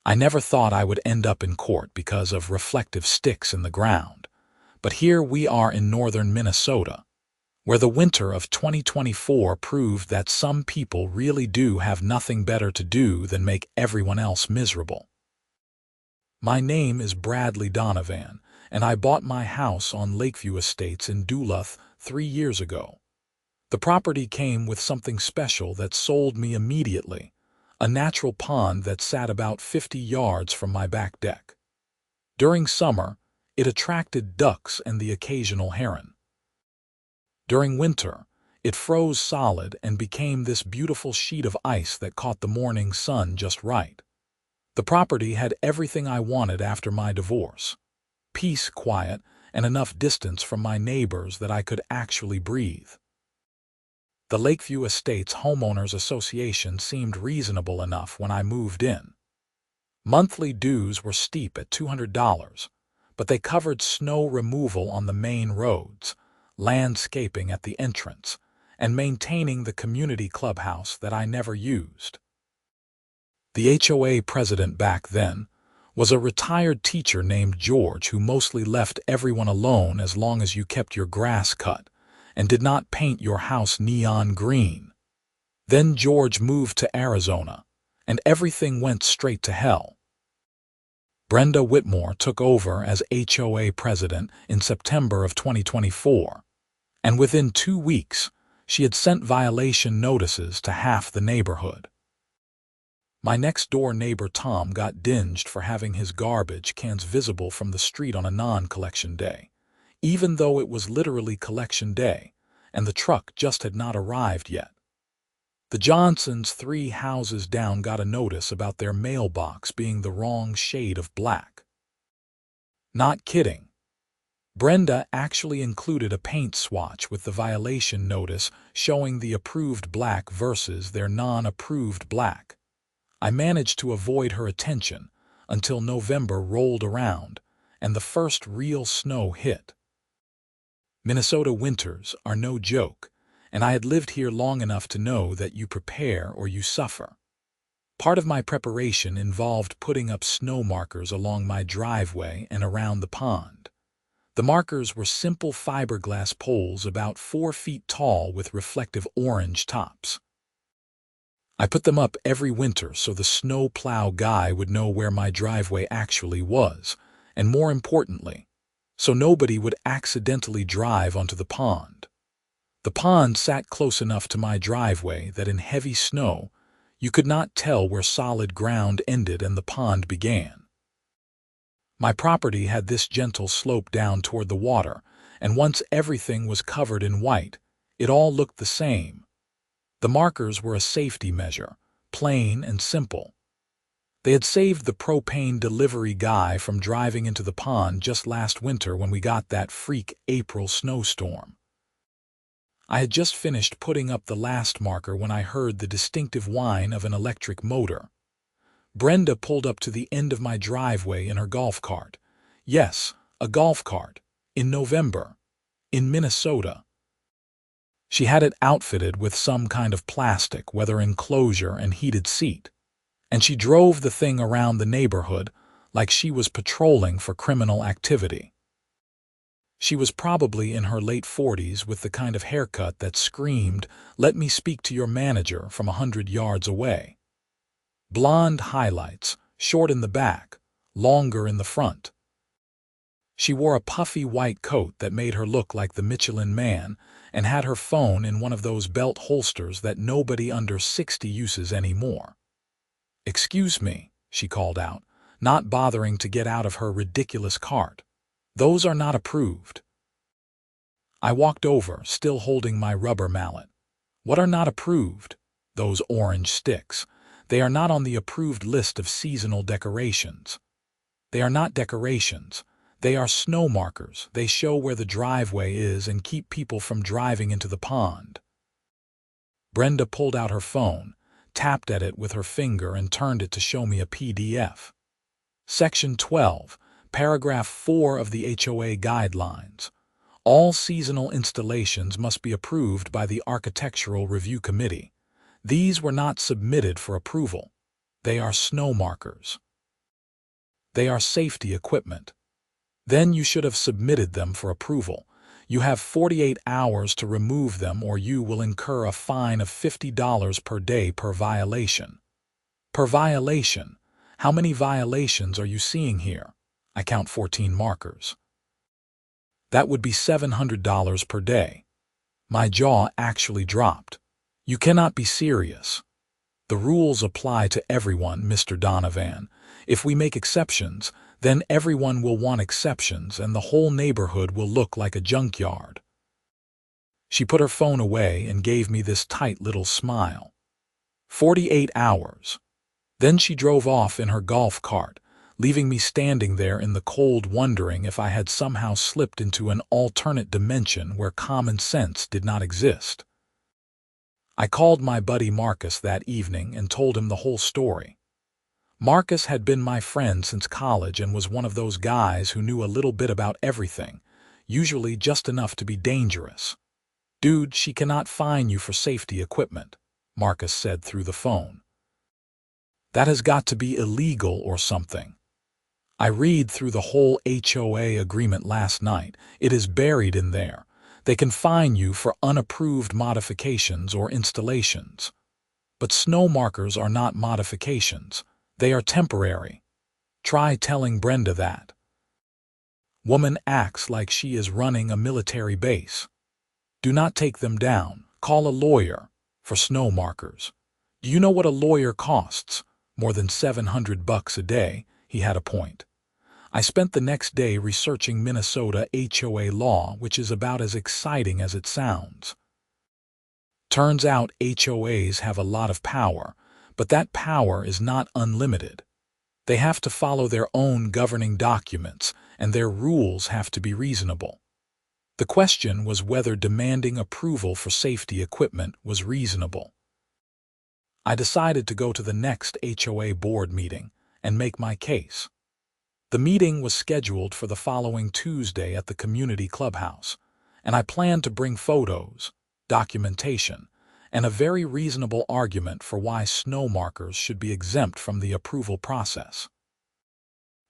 I never thought I would end up in court because of reflective sticks in the ground, but here we are in northern Minnesota, where the winter of 2024 proved that some people really do have nothing better to do than make everyone else miserable. My name is Bradley Donovan, and I bought my house on Lakeview Estates in Duluth 3 years ago. The property came with something special that sold me immediately, a natural pond that sat about 50 yards from my back deck. During summer, it attracted ducks and the occasional heron. During winter, it froze solid and became this beautiful sheet of ice that caught the morning sun just right. The property had everything I wanted after my divorce: peace, quiet, and enough distance from my neighbors that I could actually breathe. The Lakeview Estates Homeowners Association seemed reasonable enough when I moved in. Monthly dues were steep at $200, but they covered snow removal on the main roads, landscaping at the entrance, and maintaining the community clubhouse that I never used. The HOA president back then was a retired teacher named George who mostly left everyone alone as long as you kept your grass cut and did not paint your house neon green. Then George moved to Arizona, and everything went straight to hell. Brenda Whitmore took over as HOA president in September of 2024, and within 2 weeks, she had sent violation notices to half the neighborhood. My next-door neighbor Tom got dinged for having his garbage cans visible from the street on a non-collection day, even though it was literally collection day, and the truck just had not arrived yet. The Johnsons 3 houses down got a notice about their mailbox being the wrong shade of black. Not kidding. Brenda actually included a paint swatch with the violation notice showing the approved black versus their non-approved black. I managed to avoid her attention until November rolled around and the first real snow hit. Minnesota winters are no joke, and I had lived here long enough to know that you prepare or you suffer. Part of my preparation involved putting up snow markers along my driveway and around the pond. The markers were simple fiberglass poles about 4 feet tall with reflective orange tops. I put them up every winter so the snow plow guy would know where my driveway actually was, and more importantly, so nobody would accidentally drive onto the pond. The pond sat close enough to my driveway that in heavy snow, you could not tell where solid ground ended and the pond began. My property had this gentle slope down toward the water, and once everything was covered in white, it all looked the same. The markers were a safety measure, plain and simple. They had saved the propane delivery guy from driving into the pond just last winter when we got that freak April snowstorm. I had just finished putting up the last marker when I heard the distinctive whine of an electric motor. Brenda pulled up to the end of my driveway in her golf cart. Yes, a golf cart. In November. In Minnesota. She had it outfitted with some kind of plastic, weather enclosure, and heated seat. And she drove the thing around the neighborhood like she was patrolling for criminal activity. She was probably in her late 40s with the kind of haircut that screamed, "Let me speak to your manager," from 100 yards away. Blonde highlights, short in the back, longer in the front. She wore a puffy white coat that made her look like the Michelin Man and had her phone in one of those belt holsters that nobody under 60 uses anymore. "Excuse me," she called out, not bothering to get out of her ridiculous cart. "Those are not approved." I walked over, still holding my rubber mallet. "What are not approved?" "Those orange sticks. They are not on the approved list of seasonal decorations." "They are not decorations. They are snow markers. They show where the driveway is and keep people from driving into the pond." Brenda pulled out her phone, tapped at it with her finger, and turned it to show me a PDF. Section 12, Paragraph 4 of the HOA Guidelines. All seasonal installations must be approved by the Architectural Review Committee. These were not submitted for approval. They are snow markers. They are safety equipment. Then you should have submitted them for approval. You have 48 hours to remove them or you will incur a fine of $50 per day per violation. Per violation? How many violations are you seeing here? I count 14 markers. That would be $700 per day. My jaw actually dropped. You cannot be serious. The rules apply to everyone, Mr. Donovan. If we make exceptions, then everyone will want exceptions and the whole neighborhood will look like a junkyard. She put her phone away and gave me this tight little smile. 48 hours. Then she drove off in her golf cart, leaving me standing there in the cold wondering if I had somehow slipped into an alternate dimension where common sense did not exist. I called my buddy Marcus that evening and told him the whole story. Marcus had been my friend since college and was one of those guys who knew a little bit about everything, usually just enough to be dangerous. "Dude, she cannot fine you for safety equipment," Marcus said through the phone. "That has got to be illegal or something." I read through the whole HOA agreement last night. It is buried in there. They can fine you for unapproved modifications or installations. But snow markers are not modifications. They are temporary. Try telling Brenda that. Woman acts like she is running a military base. Do not take them down. Call a lawyer for snow markers. Do you know what a lawyer costs? More than $700 a day. He had a point. I spent the next day researching Minnesota HOA law, which is about as exciting as it sounds. Turns out HOAs have a lot of power, but that power is not unlimited. They have to follow their own governing documents, and their rules have to be reasonable. The question was whether demanding approval for safety equipment was reasonable. I decided to go to the next HOA board meeting and make my case. The meeting was scheduled for the following Tuesday at the community clubhouse, and I planned to bring photos, documentation, and a very reasonable argument for why snow markers should be exempt from the approval process.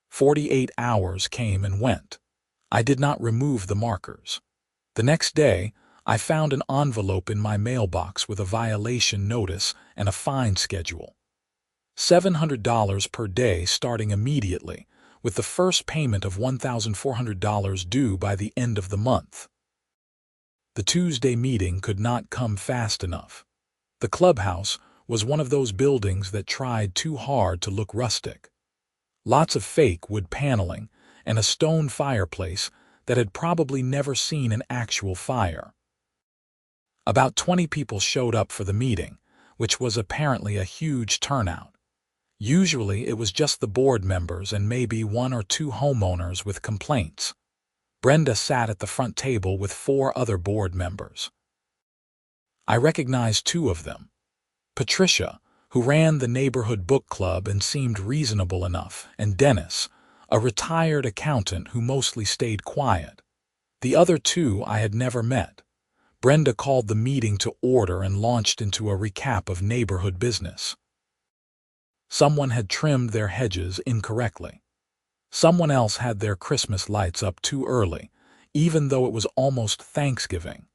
48 hours came and went. I did not remove the markers. The next day, I found an envelope in my mailbox with a violation notice and a fine schedule. $700 per day starting immediately, with the first payment of $1,400 due by the end of the month. The Tuesday meeting could not come fast enough. The clubhouse was one of those buildings that tried too hard to look rustic. Lots of fake wood paneling and a stone fireplace that had probably never seen an actual fire. About 20 people showed up for the meeting, which was apparently a huge turnout. Usually it was just the board members and maybe one or two homeowners with complaints. Brenda sat at the front table with 4 other board members. I recognized 2 of them. Patricia, who ran the neighborhood book club and seemed reasonable enough, and Dennis, a retired accountant who mostly stayed quiet. The other 2 I had never met. Brenda called the meeting to order and launched into a recap of neighborhood business. Someone had trimmed their hedges incorrectly. Someone else had their Christmas lights up too early, even though it was almost Thanksgiving.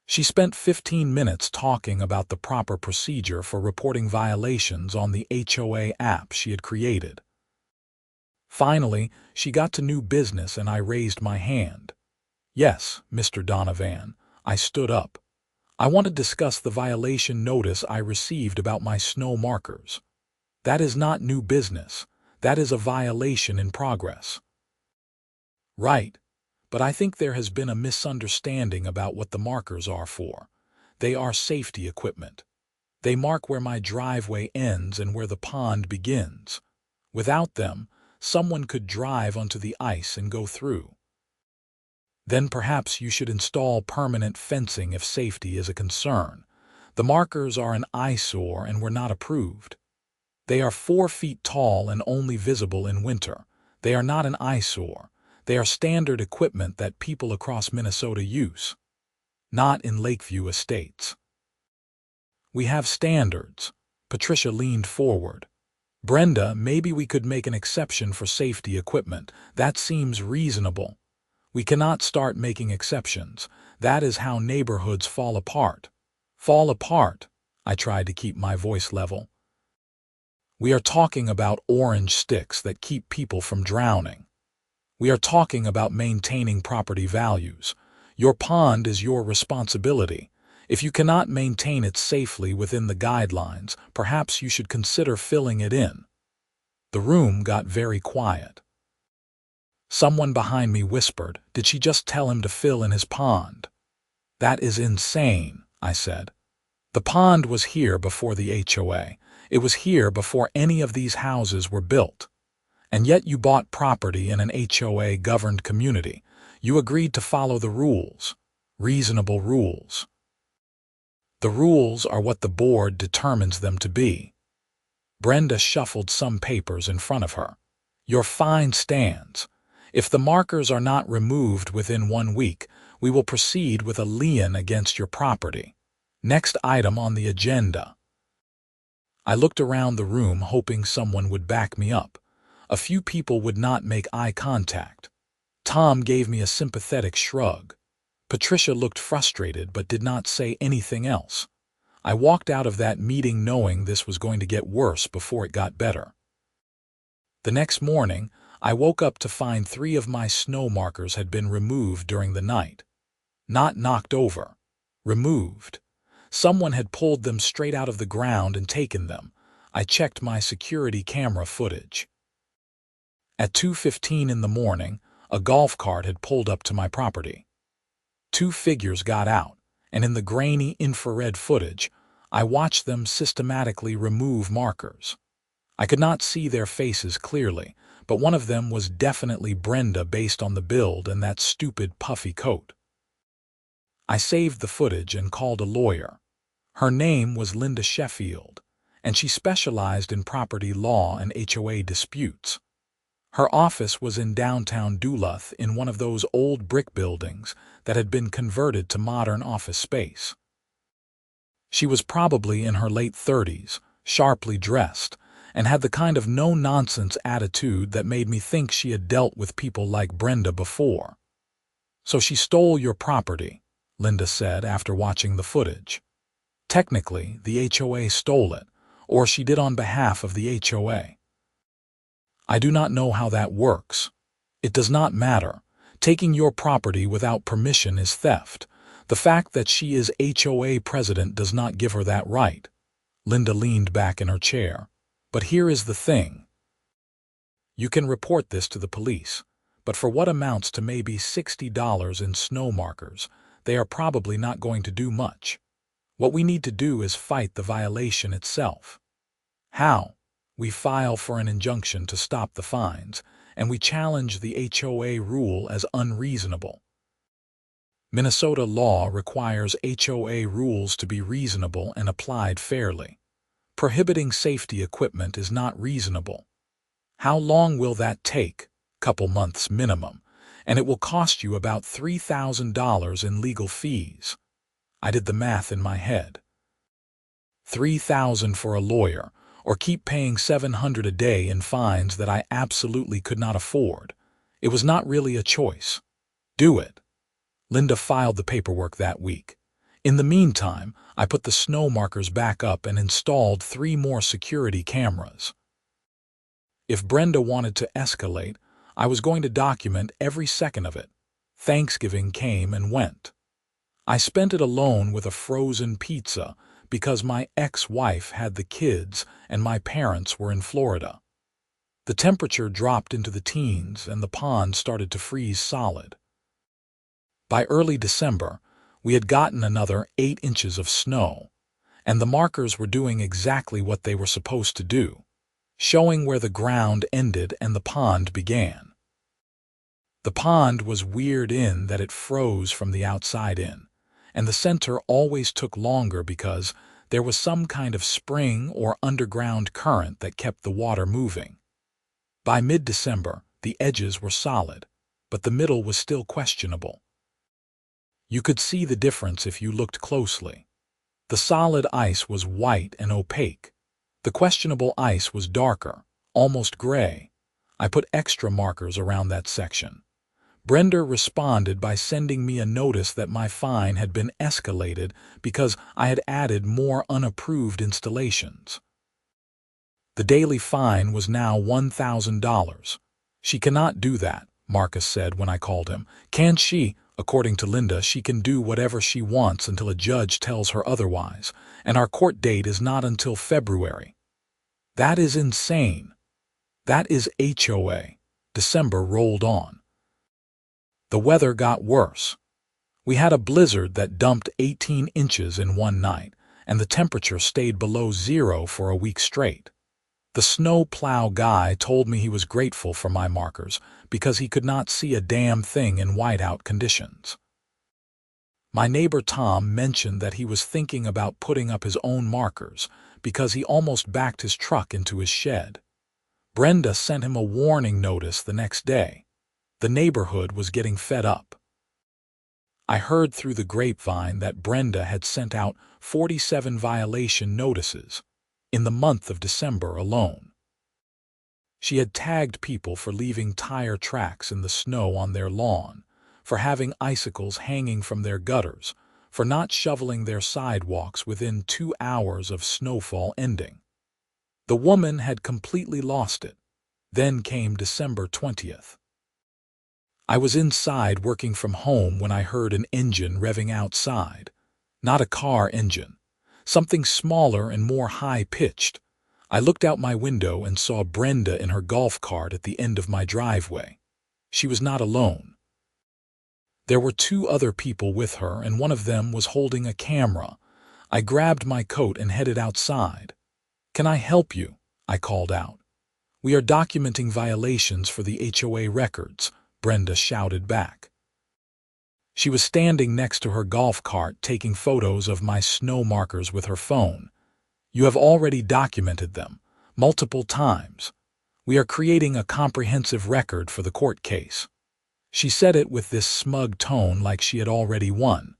She spent 15 minutes talking about the proper procedure for reporting violations on the HOA app she had created. Finally, she got to new business and I raised my hand. "Yes, Mr. Donovan," I stood up. "I want to discuss the violation notice I received about my snow markers. That is not new business. That is a violation in progress." "Right, but I think there has been a misunderstanding about what the markers are for. They are safety equipment. They mark where my driveway ends and where the pond begins. Without them, someone could drive onto the ice and go through. Then perhaps you should install permanent fencing if safety is a concern. The markers are an eyesore and were not approved. They are 4 feet tall and only visible in winter. They are not an eyesore. They are standard equipment that people across Minnesota use. Not in Lakeview Estates." "We have standards." Patricia leaned forward. Brenda, maybe we could make an exception for safety equipment. That seems reasonable. We cannot start making exceptions. That is how neighborhoods fall apart. Fall apart. I tried to keep my voice level. We are talking about orange sticks that keep people from drowning. We are talking about maintaining property values. Your pond is your responsibility. If you cannot maintain it safely within the guidelines, perhaps you should consider filling it in. The room got very quiet. Someone behind me whispered, "Did she just tell him to fill in his pond?" "That is insane," I said. "The pond was here before the HOA. It was here before any of these houses were built. And yet you bought property in an HOA-governed community. You agreed to follow the rules. Reasonable rules. The rules are what the board determines them to be." Brenda shuffled some papers in front of her. "Your fine stands. If the markers are not removed within 1 week, we will proceed with a lien against your property. Next item on the agenda." I looked around the room hoping someone would back me up. A few people would not make eye contact. Tom gave me a sympathetic shrug. Patricia looked frustrated but did not say anything else. I walked out of that meeting knowing this was going to get worse before it got better. The next morning, I woke up to find 3 of my snow markers had been removed during the night. Not knocked over. Removed. Someone had pulled them straight out of the ground and taken them. I checked my security camera footage. At 2:15 in the morning, a golf cart had pulled up to my property. 2 figures got out, and in the grainy infrared footage, I watched them systematically remove markers. I could not see their faces clearly, but one of them was definitely Brenda based on the build and that stupid puffy coat. I saved the footage and called a lawyer. Her name was Linda Sheffield, and she specialized in property law and HOA disputes. Her office was in downtown Duluth in one of those old brick buildings that had been converted to modern office space. She was probably in her late 30s, sharply dressed, and had the kind of no-nonsense attitude that made me think she had dealt with people like Brenda before. "So she stole your property," Linda said after watching the footage. "Technically, the HOA stole it, or she did on behalf of the HOA. I do not know how that works. It does not matter. Taking your property without permission is theft. The fact that she is HOA president does not give her that right." Linda leaned back in her chair. "But here is the thing. You can report this to the police, but for what amounts to maybe $60 in snow markers, they are probably not going to do much. What we need to do is fight the violation itself." "How?" "We file for an injunction to stop the fines, and we challenge the HOA rule as unreasonable. Minnesota law requires HOA rules to be reasonable and applied fairly. Prohibiting safety equipment is not reasonable. How long will that take? Couple months minimum, and it will cost you about $3,000 in legal fees." I did the math in my head. $3,000 for a lawyer, or keep paying $700 a day in fines that I absolutely could not afford. It was not really a choice. Do it. Linda filed the paperwork that week. In the meantime, I put the snow markers back up and installed 3 more security cameras. If Brenda wanted to escalate, I was going to document every second of it. Thanksgiving came and went. I spent it alone with a frozen pizza because my ex-wife had the kids and my parents were in Florida. The temperature dropped into the teens and the pond started to freeze solid. By early December, we had gotten another 8 inches of snow, and the markers were doing exactly what they were supposed to do, showing where the ground ended and the pond began. The pond was weird in that it froze from the outside in, and the center always took longer because there was some kind of spring or underground current that kept the water moving. By mid-December, the edges were solid, but the middle was still questionable. You could see the difference if you looked closely. The solid ice was white and opaque. The questionable ice was darker, almost gray. I put extra markers around that section. Brenda responded by sending me a notice that my fine had been escalated because I had added more unapproved installations. The daily fine was now $1,000. She cannot do that, Marcus said when I called him. Can she? According to Linda, she can do whatever she wants until a judge tells her otherwise, and our court date is not until February. That is insane. That is HOA. December rolled on. The weather got worse. We had a blizzard that dumped 18 inches in one night, and the temperature stayed below zero for a week straight. The snow plow guy told me he was grateful for my markers because he could not see a damn thing in whiteout conditions. My neighbor Tom mentioned that he was thinking about putting up his own markers because he almost backed his truck into his shed. Brenda sent him a warning notice the next day. The neighborhood was getting fed up. I heard through the grapevine that Brenda had sent out 47 violation notices in the month of December alone. She had tagged people for leaving tire tracks in the snow on their lawn, for having icicles hanging from their gutters, for not shoveling their sidewalks within 2 hours of snowfall ending. The woman had completely lost it. Then came December 20th. I was inside working from home when I heard an engine revving outside. Not a car engine. Something smaller and more high-pitched. I looked out my window and saw Brenda in her golf cart at the end of my driveway. She was not alone. There were 2 other people with her, and one of them was holding a camera. I grabbed my coat and headed outside. "Can I help you?" I called out. "We are documenting violations for the HOA records," Brenda shouted back. She was standing next to her golf cart taking photos of my snow markers with her phone. "You have already documented them, multiple times. We are creating a comprehensive record for the court case." She said it with this smug tone like she had already won.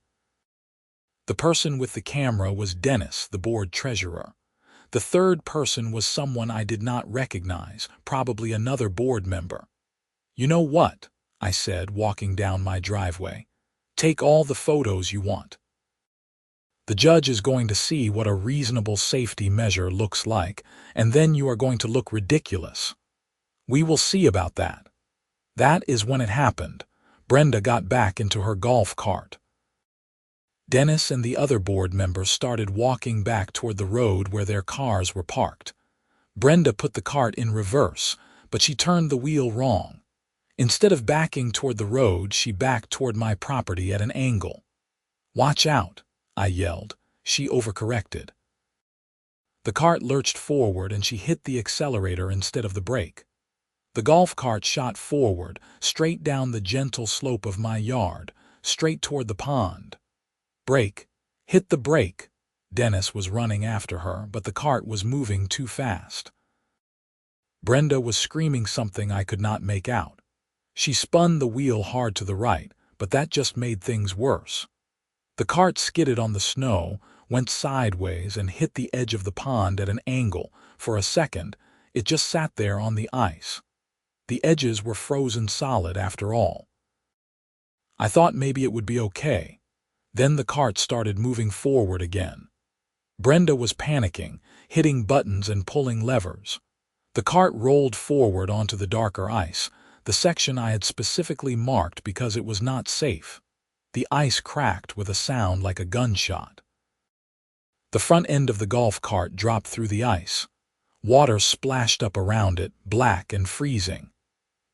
The person with the camera was Dennis, the board treasurer. The third person was someone I did not recognize, probably another board member. "You know what?" I said, walking down my driveway. "Take all the photos you want. The judge is going to see what a reasonable safety measure looks like, and then you are going to look ridiculous. We will see about that." That is when it happened. Brenda got back into her golf cart. Dennis and the other board members started walking back toward the road where their cars were parked. Brenda put the cart in reverse, but she turned the wheel wrong. Instead of backing toward the road, she backed toward my property at an angle. "Watch out," I yelled. She overcorrected. The cart lurched forward and she hit the accelerator instead of the brake. The golf cart shot forward, straight down the gentle slope of my yard, straight toward the pond. "Brake! Hit the brake!" Dennis was running after her, but the cart was moving too fast. Brenda was screaming something I could not make out. She spun the wheel hard to the right, but that just made things worse. The cart skidded on the snow, went sideways, and hit the edge of the pond at an angle. For a second, it just sat there on the ice. The edges were frozen solid after all. I thought maybe it would be okay. Then the cart started moving forward again. Brenda was panicking, hitting buttons and pulling levers. The cart rolled forward onto the darker ice, the section I had specifically marked because it was not safe. The ice cracked with a sound like a gunshot. The front end of the golf cart dropped through the ice. Water splashed up around it, black and freezing.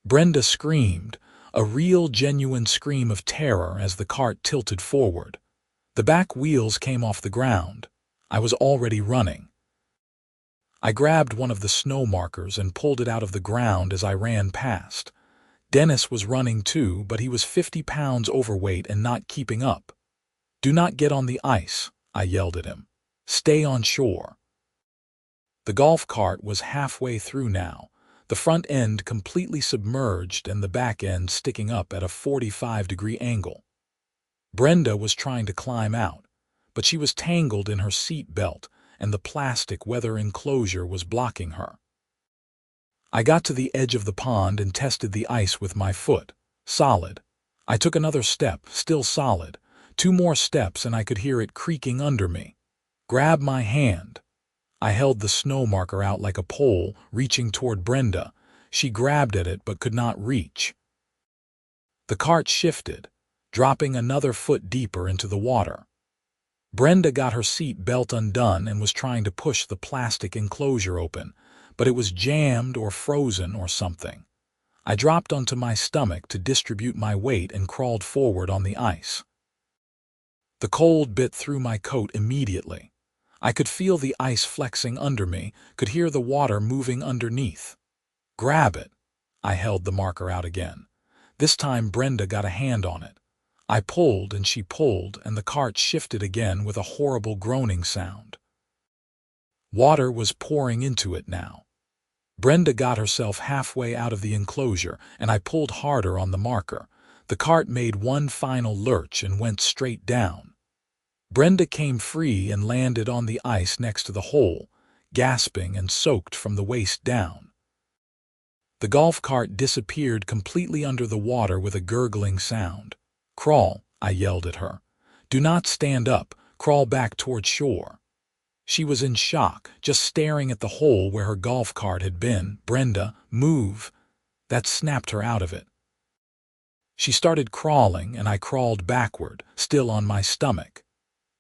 Brenda screamed, a real genuine scream of terror as the cart tilted forward. The back wheels came off the ground. I was already running. I grabbed one of the snow markers and pulled it out of the ground as I ran past. Dennis was running too, but he was 50 pounds overweight and not keeping up. "Do not get on the ice," I yelled at him. "Stay on shore." The golf cart was halfway through now, the front end completely submerged and the back end sticking up at a 45-degree angle. Brenda was trying to climb out, but she was tangled in her seat belt, and the plastic weather enclosure was blocking her. I got to the edge of the pond and tested the ice with my foot. Solid. I took another step, still solid. 2 more steps and I could hear it creaking under me. Grab my hand. I held the snow marker out like a pole, reaching toward Brenda. She grabbed at it but could not reach. The cart shifted, dropping another foot deeper into the water. Brenda got her seat belt undone and was trying to push the plastic enclosure open, but it was jammed or frozen or something. I dropped onto my stomach to distribute my weight and crawled forward on the ice. The cold bit through my coat immediately. I could feel the ice flexing under me, could hear the water moving underneath. Grab it. I held the marker out again. This time Brenda got a hand on it. I pulled and she pulled, and the cart shifted again with a horrible groaning sound. Water was pouring into it now. Brenda got herself halfway out of the enclosure, and I pulled harder on the marker. The cart made one final lurch and went straight down. Brenda came free and landed on the ice next to the hole, gasping and soaked from the waist down. The golf cart disappeared completely under the water with a gurgling sound. "Crawl," I yelled at her. "Do not stand up. Crawl back toward shore." She was in shock, just staring at the hole where her golf cart had been. "Brenda, move." That snapped her out of it. She started crawling, and I crawled backward, still on my stomach.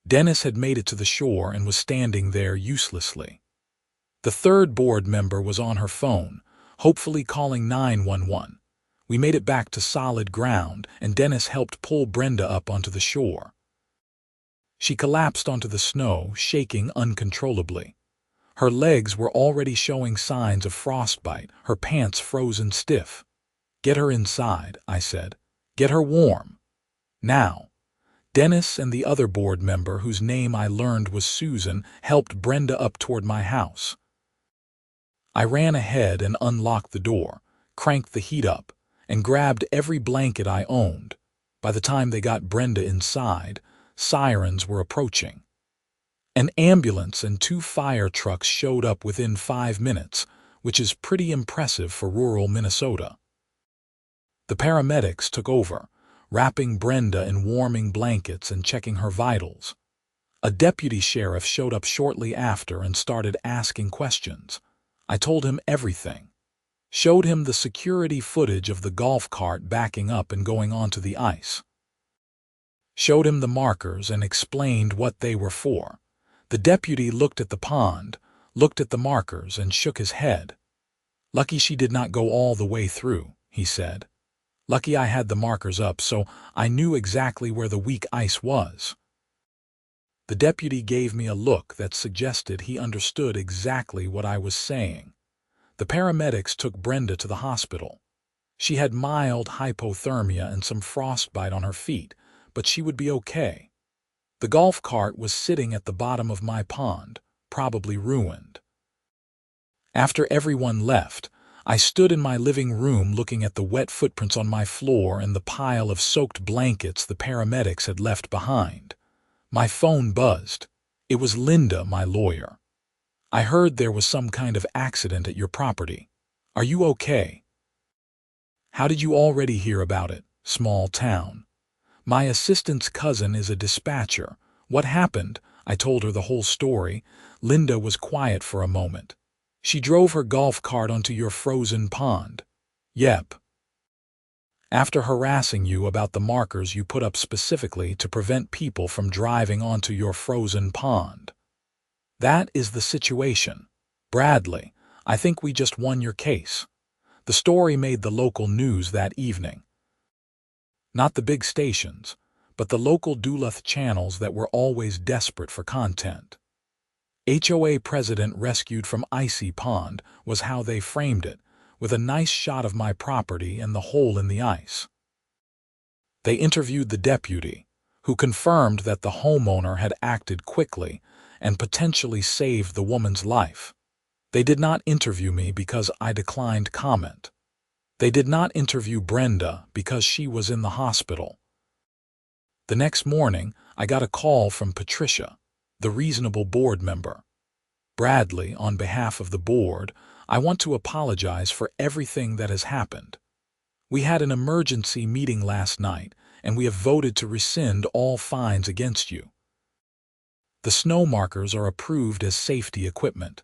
Dennis had made it to the shore and was standing there uselessly. The third board member was on her phone, hopefully calling 911. We made it back to solid ground, and Dennis helped pull Brenda up onto the shore. She collapsed onto the snow, shaking uncontrollably. Her legs were already showing signs of frostbite, her pants frozen stiff. "Get her inside," I said. "Get her warm. Now." Dennis and the other board member, whose name I learned was Susan, helped Brenda up toward my house. I ran ahead and unlocked the door, cranked the heat up, and grabbed every blanket I owned. By the time they got Brenda inside, sirens were approaching. An ambulance and 2 fire trucks showed up within 5 minutes, which is pretty impressive for rural Minnesota. The paramedics took over, wrapping Brenda in warming blankets and checking her vitals. A deputy sheriff showed up shortly after and started asking questions. I told him everything. Showed him the security footage of the golf cart backing up and going onto the ice. Showed him the markers and explained what they were for. The deputy looked at the pond, looked at the markers, and shook his head. "Lucky she did not go all the way through," he said. "Lucky I had the markers up so I knew exactly where the weak ice was." The deputy gave me a look that suggested he understood exactly what I was saying. The paramedics took Brenda to the hospital. She had mild hypothermia and some frostbite on her feet, but she would be okay. The golf cart was sitting at the bottom of my pond, probably ruined. After everyone left, I stood in my living room looking at the wet footprints on my floor and the pile of soaked blankets the paramedics had left behind. My phone buzzed. It was Linda, my lawyer. "I heard there was some kind of accident at your property. Are you okay?" "How did you already hear about it? Small town." "My assistant's cousin is a dispatcher. What happened?" I told her the whole story. Linda was quiet for a moment. "She drove her golf cart onto your frozen pond." "Yep." "After harassing you about the markers you put up specifically to prevent people from driving onto your frozen pond." "That is the situation. Bradley, I think we just won your case." The story made the local news that evening. Not the big stations, but the local Duluth channels that were always desperate for content. HOA president rescued from icy pond was how they framed it, with a nice shot of my property and the hole in the ice. They interviewed the deputy, who confirmed that the homeowner had acted quickly and potentially saved the woman's life. They did not interview me because I declined comment. They did not interview Brenda because she was in the hospital. The next morning, I got a call from Patricia, the reasonable board member. Bradley, on behalf of the board, I want to apologize for everything that has happened. We had an emergency meeting last night, and we have voted to rescind all fines against you. The snow markers are approved as safety equipment.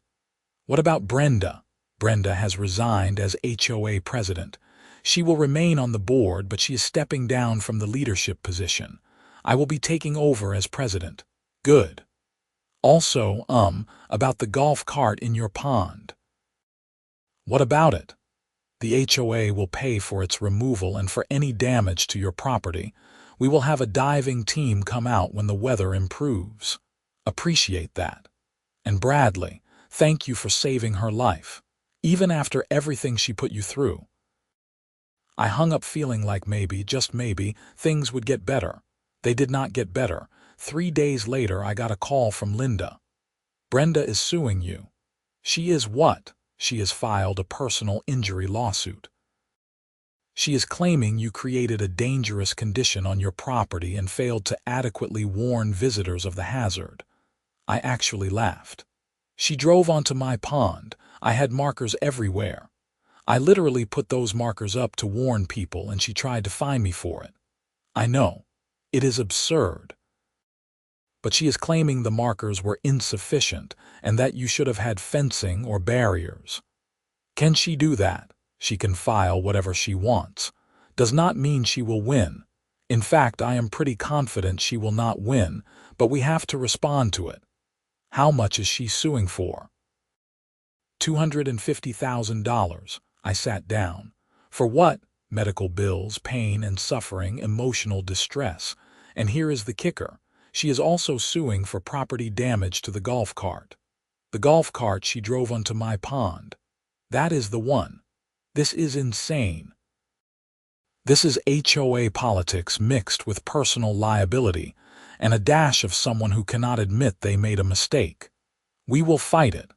What about Brenda? Brenda has resigned as HOA president. She will remain on the board, but she is stepping down from the leadership position. I will be taking over as president. Good. Also, about the golf cart in your pond. What about it? The HOA will pay for its removal and for any damage to your property. We will have a diving team come out when the weather improves. Appreciate that. And Bradley, thank you for saving her life, even after everything she put you through. I hung up feeling like maybe, just maybe, things would get better. They did not get better. 3 days later, I got a call from Linda. Brenda is suing you. She is what? She has filed a personal injury lawsuit. She is claiming you created a dangerous condition on your property and failed to adequately warn visitors of the hazard. I actually laughed. She drove onto my pond. I had markers everywhere. I literally put those markers up to warn people, and she tried to fine me for it. I know. It is absurd. But she is claiming the markers were insufficient and that you should have had fencing or barriers. Can she do that? She can file whatever she wants. Does not mean she will win. In fact, I am pretty confident she will not win, but we have to respond to it. How much is she suing for? $250,000. I sat down. For what? Medical bills, pain and suffering, emotional distress. And here is the kicker. She is also suing for property damage to the golf cart. The golf cart she drove onto my pond. That is the one. This is insane. This is HOA politics mixed with personal liability and a dash of someone who cannot admit they made a mistake. We will fight it.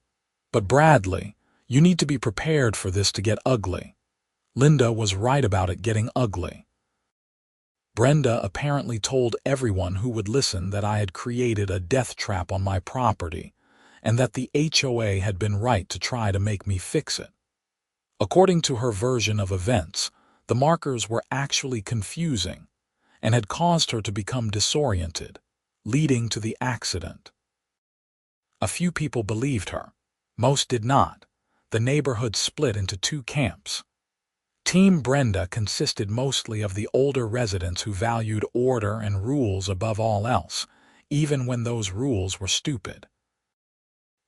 But Bradley, you need to be prepared for this to get ugly. Linda was right about it getting ugly. Brenda apparently told everyone who would listen that I had created a death trap on my property and that the HOA had been right to try to make me fix it. According to her version of events, the markers were actually confusing and had caused her to become disoriented, leading to the accident. A few people believed her. Most did not. The neighborhood split into 2 camps. Team Brenda consisted mostly of the older residents who valued order and rules above all else, even when those rules were stupid.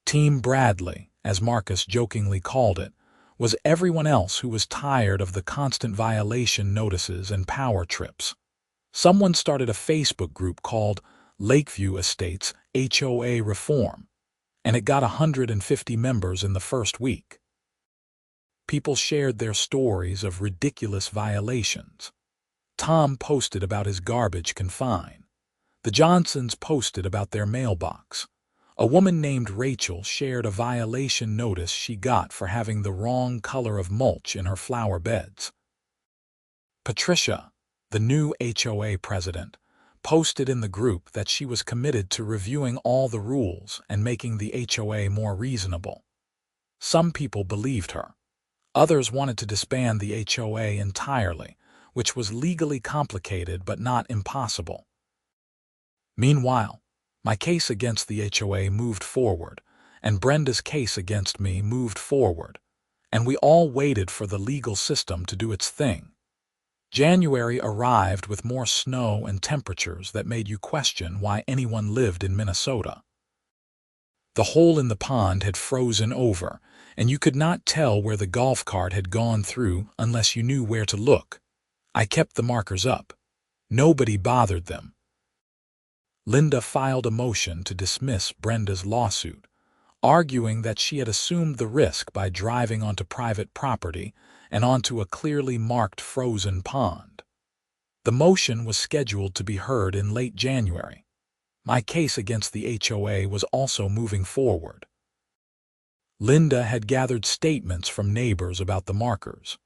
Team Bradley, as Marcus jokingly called it, was everyone else who was tired of the constant violation notices and power trips. Someone started a Facebook group called Lakeview Estates HOA Reform, and it got 150 members in the first week. People shared their stories of ridiculous violations. Tom posted about his garbage can fine. The Johnsons posted about their mailbox. A woman named Rachel shared a violation notice she got for having the wrong color of mulch in her flower beds. Patricia, the new HOA president, posted in the group that she was committed to reviewing all the rules and making the HOA more reasonable. Some people believed her. Others wanted to disband the HOA entirely, which was legally complicated but not impossible. Meanwhile, my case against the HOA moved forward, and Brenda's case against me moved forward, and we all waited for the legal system to do its thing. January arrived with more snow and temperatures that made you question why anyone lived in Minnesota. The hole in the pond had frozen over, and you could not tell where the golf cart had gone through unless you knew where to look. I kept the markers up. Nobody bothered them. Linda filed a motion to dismiss Brenda's lawsuit, arguing that she had assumed the risk by driving onto private property and onto a clearly marked frozen pond. The motion was scheduled to be heard in late January. My case against the HOA was also moving forward. Linda had gathered statements from neighbors about the markers,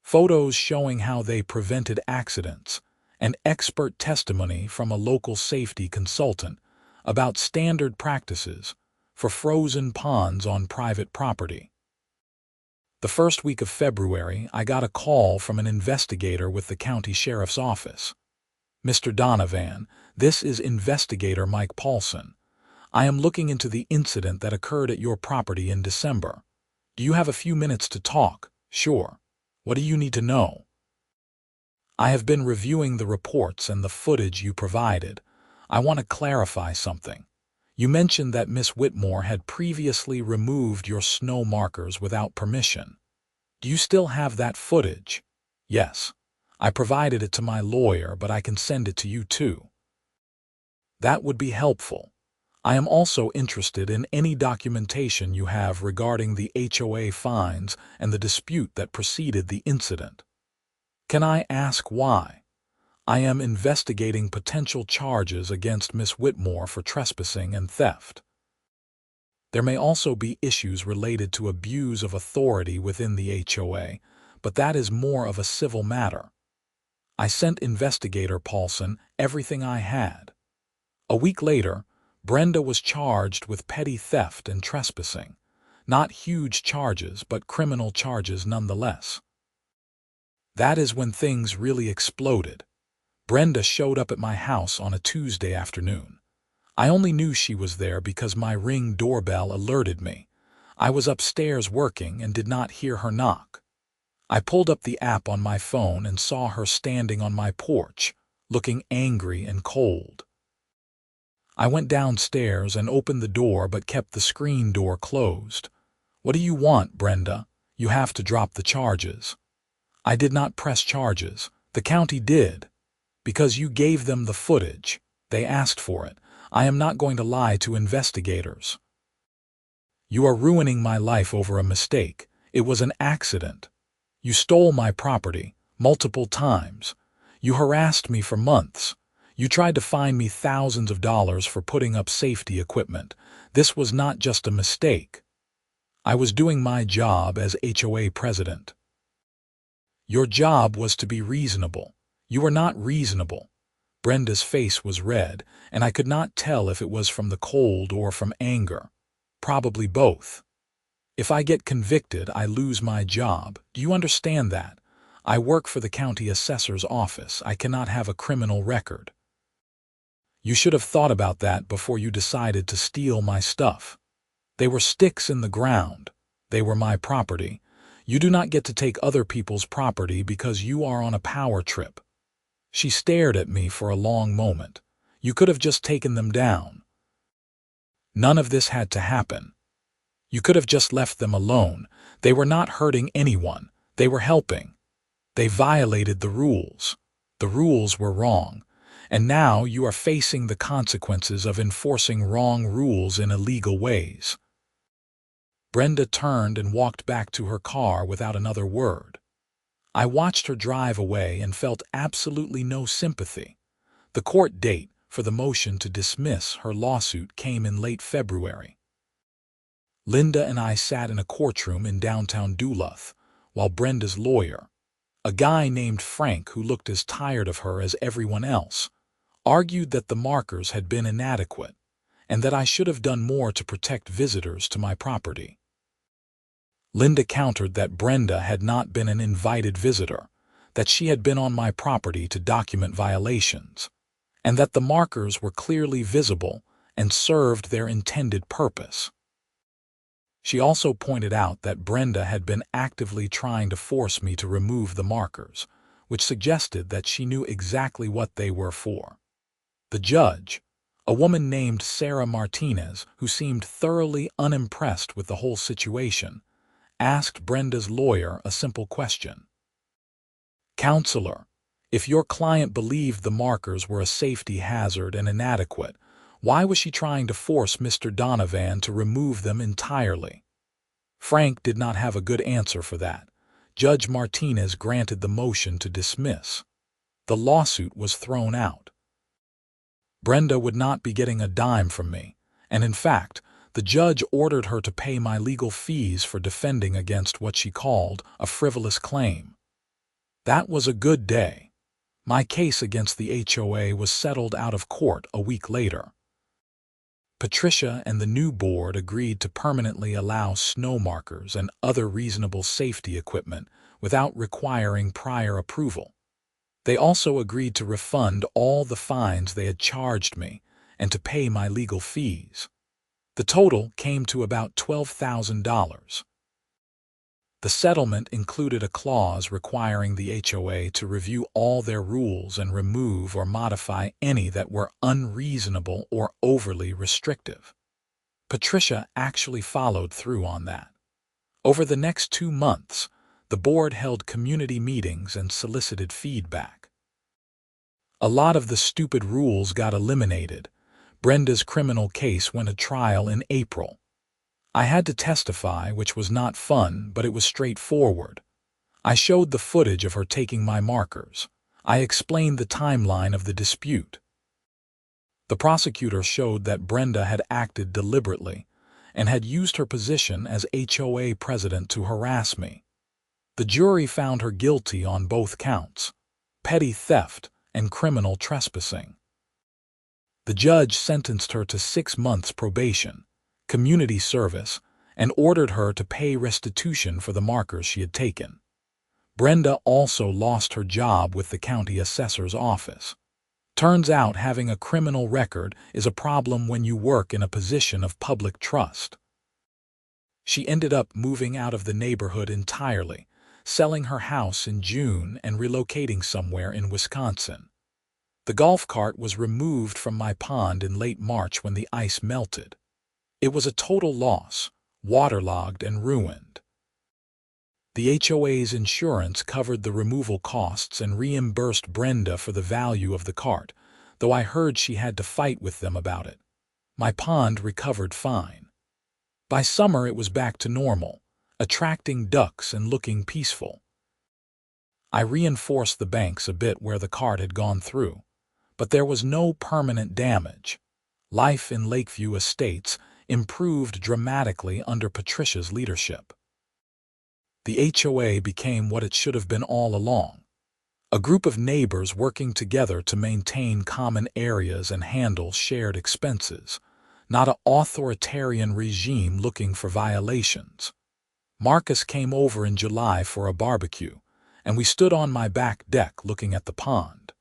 photos showing how they prevented accidents, and expert testimony from a local safety consultant about standard practices for frozen ponds on private property. The first week of February, I got a call from an investigator with the county sheriff's office. "Mr. Donovan, this is Investigator Mike Paulson. I am looking into the incident that occurred at your property in December. Do you have a few minutes to talk?" "Sure. What do you need to know?" "I have been reviewing the reports and the footage you provided. I want to clarify something. You mentioned that Miss Whitmore had previously removed your snow markers without permission. Do you still have that footage?" "Yes. I provided it to my lawyer, but I can send it to you too." "That would be helpful. I am also interested in any documentation you have regarding the HOA fines and the dispute that preceded the incident." "Can I ask why?" "I am investigating potential charges against Miss Whitmore for trespassing and theft. There may also be issues related to abuse of authority within the HOA, but that is more of a civil matter." I sent Investigator Paulson everything I had. A week later, Brenda was charged with petty theft and trespassing. Not huge charges, but criminal charges nonetheless. That is when things really exploded. Brenda showed up at my house on a Tuesday afternoon. I only knew she was there because my Ring doorbell alerted me. I was upstairs working and did not hear her knock. I pulled up the app on my phone and saw her standing on my porch, looking angry and cold. I went downstairs and opened the door but kept the screen door closed. "What do you want, Brenda? You have to drop the charges." "I did not press charges. The county did. Because you gave them the footage. They asked for it. I am not going to lie to investigators." "You are ruining my life over a mistake. It was an accident. You stole my property multiple times. You harassed me for months. You tried to fine me thousands of dollars for putting up safety equipment. This was not just a mistake. I was doing my job as HOA president." "Your job was to be reasonable. You were not reasonable." Brenda's face was red, and I could not tell if it was from the cold or from anger. Probably both. "If I get convicted, I lose my job. Do you understand that? I work for the county assessor's office. I cannot have a criminal record." "You should have thought about that before you decided to steal my stuff. They were sticks in the ground. They were my property. You do not get to take other people's property because you are on a power trip." She stared at me for a long moment. "You could have just taken them down. None of this had to happen. You could have just left them alone. They were not hurting anyone. They were helping. They violated the rules. The rules were wrong. And now you are facing the consequences of enforcing wrong rules in illegal ways." Brenda turned and walked back to her car without another word. I watched her drive away and felt absolutely no sympathy. The court date for the motion to dismiss her lawsuit came in late February. Linda and I sat in a courtroom in downtown Duluth, while Brenda's lawyer, a guy named Frank who looked as tired of her as everyone else, argued that the markers had been inadequate and that I should have done more to protect visitors to my property. Linda countered that Brenda had not been an invited visitor, that she had been on my property to document violations, and that the markers were clearly visible and served their intended purpose. She also pointed out that Brenda had been actively trying to force me to remove the markers, which suggested that she knew exactly what they were for. The judge, a woman named Sarah Martinez, who seemed thoroughly unimpressed with the whole situation, asked Brenda's lawyer a simple question. "Counselor, if your client believed the markers were a safety hazard and inadequate, why was she trying to force Mr. Donovan to remove them entirely?" Frank did not have a good answer for that. Judge Martinez granted the motion to dismiss. The lawsuit was thrown out. Brenda would not be getting a dime from me, and in fact, the judge ordered her to pay my legal fees for defending against what she called a frivolous claim. That was a good day. My case against the HOA was settled out of court a week later. Patricia and the new board agreed to permanently allow snow markers and other reasonable safety equipment without requiring prior approval. They also agreed to refund all the fines they had charged me and to pay my legal fees. The total came to about $12,000. The settlement included a clause requiring the HOA to review all their rules and remove or modify any that were unreasonable or overly restrictive. Patricia actually followed through on that. Over the next 2 months, the board held community meetings and solicited feedback. A lot of the stupid rules got eliminated. Brenda's criminal case went to trial in April. I had to testify, which was not fun, but it was straightforward. I showed the footage of her taking my markers. I explained the timeline of the dispute. The prosecutor showed that Brenda had acted deliberately and had used her position as HOA president to harass me. The jury found her guilty on both counts, petty theft and criminal trespassing. The judge sentenced her to 6 months probation, community service, and ordered her to pay restitution for the markers she had taken. Brenda also lost her job with the county assessor's office. Turns out having a criminal record is a problem when you work in a position of public trust. She ended up moving out of the neighborhood entirely, selling her house in June and relocating somewhere in Wisconsin. The golf cart was removed from my pond in late March when the ice melted. It was a total loss, waterlogged and ruined. The HOA's insurance covered the removal costs and reimbursed Brenda for the value of the cart, though I heard she had to fight with them about it. My pond recovered fine. By summer it was back to normal, attracting ducks and looking peaceful. I reinforced the banks a bit where the cart had gone through, but there was no permanent damage. Life in Lakeview Estates improved dramatically under Patricia's leadership. The HOA became what it should have been all along, a group of neighbors working together to maintain common areas and handle shared expenses, not an authoritarian regime looking for violations. Marcus came over in July for a barbecue, and we stood on my back deck looking at the pond.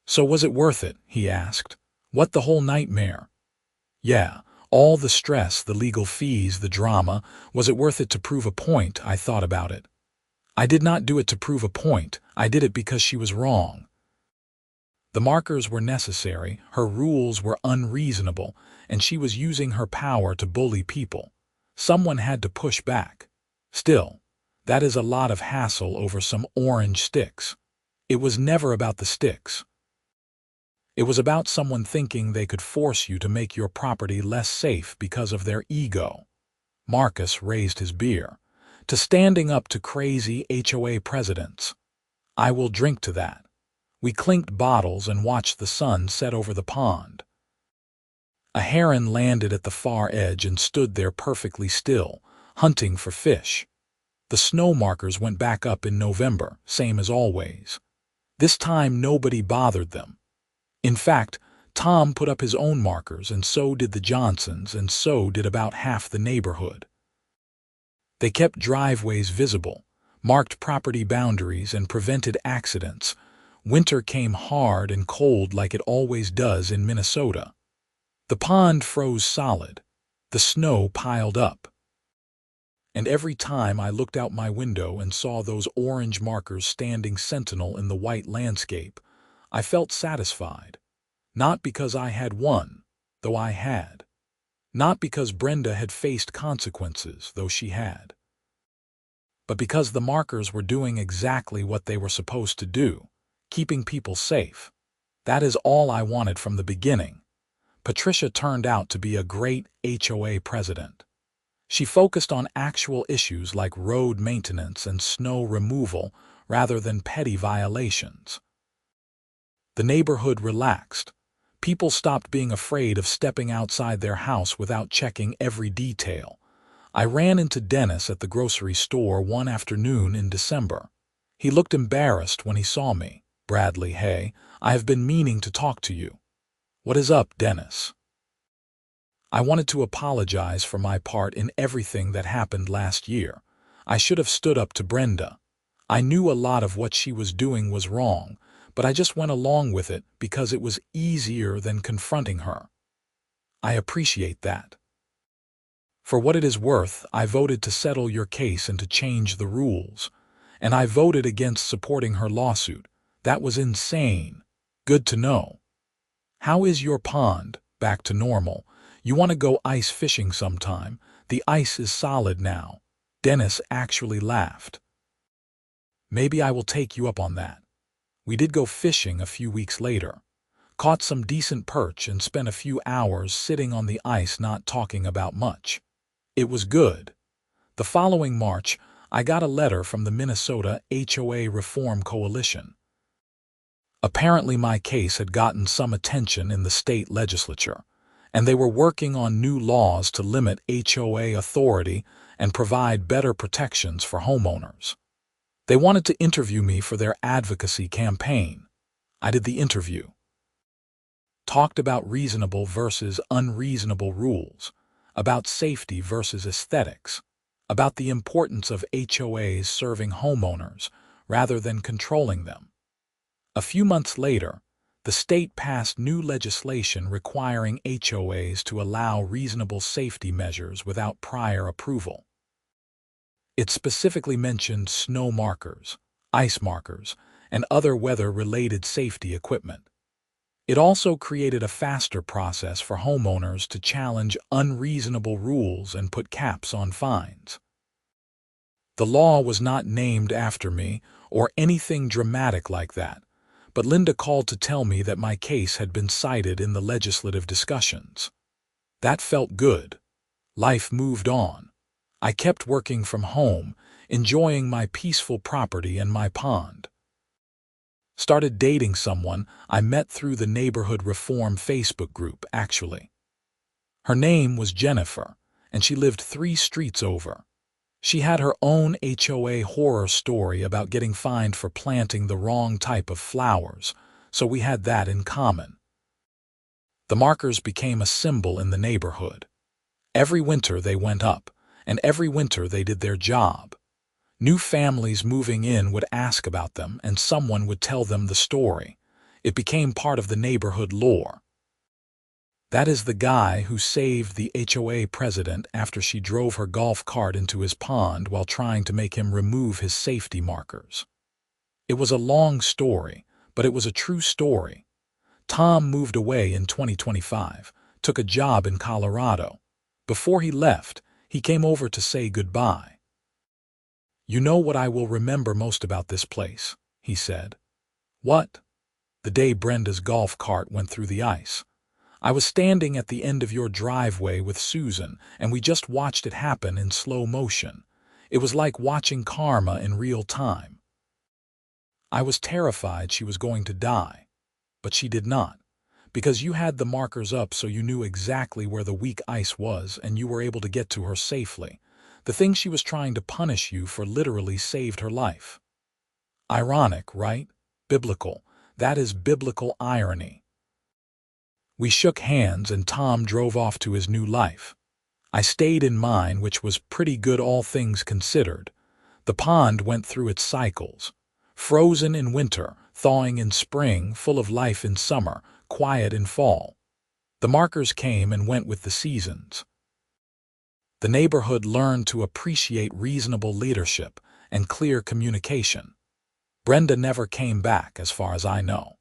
"So was it worth it?" he asked. "What, the whole nightmare?" "Yeah. All the stress, the legal fees, the drama. Was it worth it to prove a point?" I thought about it. "I did not do it to prove a point. I did it because she was wrong. The markers were necessary, her rules were unreasonable, and she was using her power to bully people. Someone had to push back. Still, that is a lot of hassle over some orange sticks. It was never about the sticks. It was about someone thinking they could force you to make your property less safe because of their ego." Marcus raised his beer. "To standing up to crazy HOA presidents. I will drink to that." We clinked bottles and watched the sun set over the pond. A heron landed at the far edge and stood there perfectly still, hunting for fish. The snow markers went back up in November, same as always. This time nobody bothered them. In fact, Tom put up his own markers, and so did the Johnsons, and so did about half the neighborhood. They kept driveways visible, marked property boundaries, and prevented accidents. Winter came hard and cold like it always does in Minnesota. The pond froze solid. The snow piled up. And every time I looked out my window and saw those orange markers standing sentinel in the white landscape, I felt satisfied. Not because I had won, though I had. Not because Brenda had faced consequences, though she had. But because the markers were doing exactly what they were supposed to do, keeping people safe. That is all I wanted from the beginning. Patricia turned out to be a great HOA president. She focused on actual issues like road maintenance and snow removal rather than petty violations. The neighborhood relaxed. People stopped being afraid of stepping outside their house without checking every detail. I ran into Dennis at the grocery store one afternoon in December. He looked embarrassed when he saw me. "Bradley, hey, I have been meaning to talk to you." "What is up, Dennis?" I wanted to apologize for my part in everything that happened last year. I should have stood up to Brenda. I knew a lot of what she was doing was wrong, but I just went along with it because it was easier than confronting her. I appreciate that. For what it is worth, I voted to settle your case and to change the rules. And I voted against supporting her lawsuit. That was insane. Good to know. How is your pond? Back to normal. You want to go ice fishing sometime? The ice is solid now. Dennis actually laughed. Maybe I will take you up on that. We did go fishing a few weeks later. Caught some decent perch and spent a few hours sitting on the ice not talking about much. It was good. The following March, I got a letter from the Minnesota HOA Reform Coalition. Apparently my case had gotten some attention in the state legislature, and they were working on new laws to limit HOA authority and provide better protections for homeowners. They wanted to interview me for their advocacy campaign. I did the interview. Talked about reasonable versus unreasonable rules, about safety versus aesthetics, about the importance of HOAs serving homeowners rather than controlling them. A few months later, the state passed new legislation requiring HOAs to allow reasonable safety measures without prior approval. It specifically mentioned snow markers, ice markers, and other weather-related safety equipment. It also created a faster process for homeowners to challenge unreasonable rules and put caps on fines. The law was not named after me or anything dramatic like that, but Linda called to tell me that my case had been cited in the legislative discussions. That felt good. Life moved on. I kept working from home, enjoying my peaceful property and my pond. Started dating someone I met through the Neighborhood Reform Facebook group, actually. Her name was Jennifer, and she lived 3 streets over. She had her own HOA horror story about getting fined for planting the wrong type of flowers, so we had that in common. The markers became a symbol in the neighborhood. Every winter they went up, and every winter they did their job. New families moving in would ask about them, and someone would tell them the story. It became part of the neighborhood lore. That is the guy who saved the HOA president after she drove her golf cart into his pond while trying to make him remove his safety markers. It was a long story, but it was a true story. Tom moved away in 2025, took a job in Colorado. Before he left, he came over to say goodbye. "You know what I will remember most about this place," he said. "What?" "The day Brenda's golf cart went through the ice. I was standing at the end of your driveway with Susan, and we just watched it happen in slow motion. It was like watching karma in real time. I was terrified she was going to die, but she did not, because you had the markers up so you knew exactly where the weak ice was and you were able to get to her safely. The thing she was trying to punish you for literally saved her life." Ironic, right? Biblical. That is biblical irony. We shook hands and Tom drove off to his new life. I stayed in mine, which was pretty good all things considered. The pond went through its cycles. Frozen in winter, thawing in spring, full of life in summer, quiet in fall. The markers came and went with the seasons. The neighborhood learned to appreciate reasonable leadership and clear communication. Brenda never came back, as far as I know.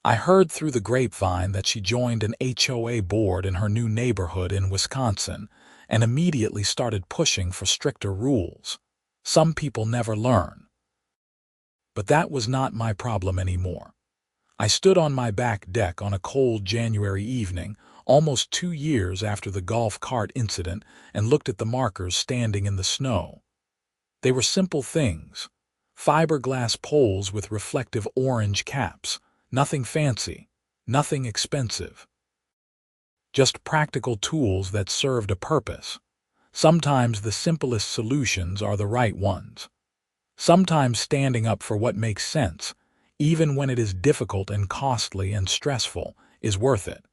I heard through the grapevine that she joined an HOA board in her new neighborhood in Wisconsin and immediately started pushing for stricter rules. Some people never learn. But that was not my problem anymore. I stood on my back deck on a cold January evening, almost 2 years after the golf cart incident, and looked at the markers standing in the snow. They were simple things. Fiberglass poles with reflective orange caps. Nothing fancy, nothing expensive. Just practical tools that served a purpose. Sometimes the simplest solutions are the right ones. Sometimes standing up for what makes sense, even when it is difficult and costly and stressful, is worth it.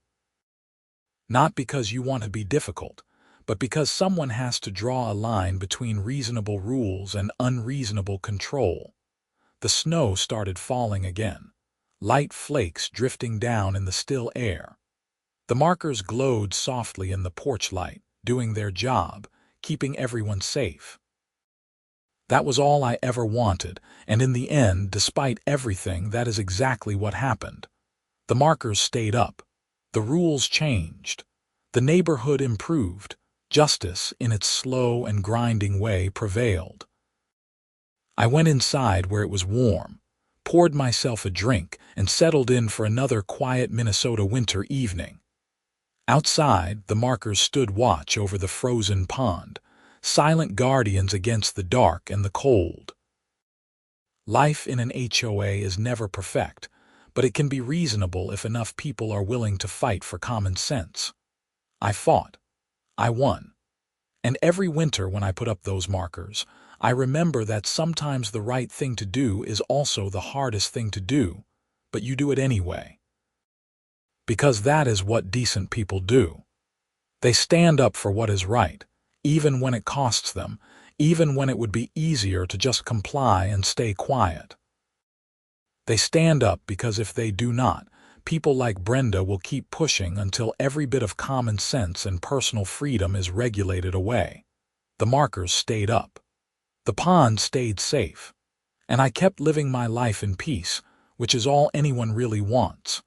Not because you want to be difficult, but because someone has to draw a line between reasonable rules and unreasonable control. The snow started falling again, light flakes drifting down in the still air. The markers glowed softly in the porch light, doing their job, keeping everyone safe. That was all I ever wanted, and in the end, despite everything, that is exactly what happened. The markers stayed up. The rules changed. The neighborhood improved. Justice, in its slow and grinding way, prevailed. I went inside where it was warm, poured myself a drink, and settled in for another quiet Minnesota winter evening. Outside, the markers stood watch over the frozen pond, silent guardians against the dark and the cold. Life in an HOA is never perfect, but it can be reasonable if enough people are willing to fight for common sense. I fought. I won. And every winter when I put up those markers, I remember that sometimes the right thing to do is also the hardest thing to do, but you do it anyway. Because that is what decent people do. They stand up for what is right, even when it costs them, even when it would be easier to just comply and stay quiet. They stand up because if they do not, people like Brenda will keep pushing until every bit of common sense and personal freedom is regulated away. The markers stayed up. The pond stayed safe. And I kept living my life in peace, which is all anyone really wants.